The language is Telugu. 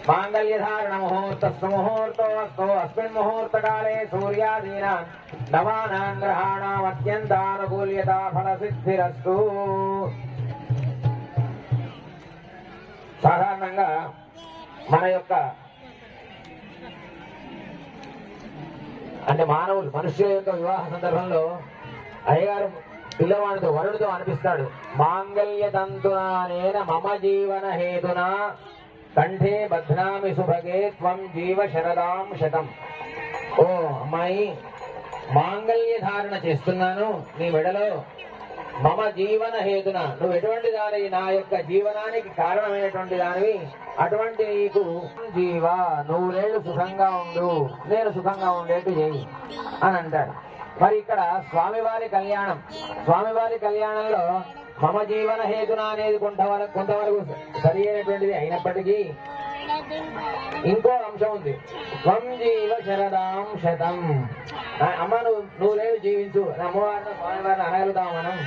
మాంగళ్యధారణ ముహూర్తస్సు ముహూర్తోస్తు అస్మిన్ ముహూర్తకాలే సూర్యాదీనా నవానాం గ్రహాణాం అత్యంతానుకూల్యతా ఫలసిద్ధిరస్తు. సాధారణంగా మన యొక్క అంటే మానవులు మనుష్యుల యొక్క వివాహ సందర్భంలో అయ్యగారు పిల్లవాడితో వరుడితో అనిపిస్తాడు, మాంగళ్య తంతునానేన మమ జీవన హేతునా కంఠే బధ్నామి సుభగే త్వం జీవ శరదాం శతం. ఓ అమ్మాయి, మాంగళ్య ధారణ చేస్తున్నాను నీ మెడలో, మమ జీవన హేతున, నువ్వు ఎటువంటి దానివి, నా యొక్క జీవనానికి కారణమైనటువంటి దానివి, అటువంటి నీకు జీవ నూరేళ్లు సుఖంగా ఉండు, నేను సుఖంగా ఉండేట్టు చేయి అని అంటాడు. మరి ఇక్కడ స్వామివారి కళ్యాణం, స్వామివారి కళ్యాణంలో మమ జీవన హేతున అనేది కొంతవరకు సరి అయినటువంటిది అయినప్పటికీ ఇంకో అంశం ఉంది. త్వం జీవ శరదాం శతం. అమ్మ నువ్వు జీవించు, అమ్మవారిని స్వామివారిని అనగలుగుతాం మనం.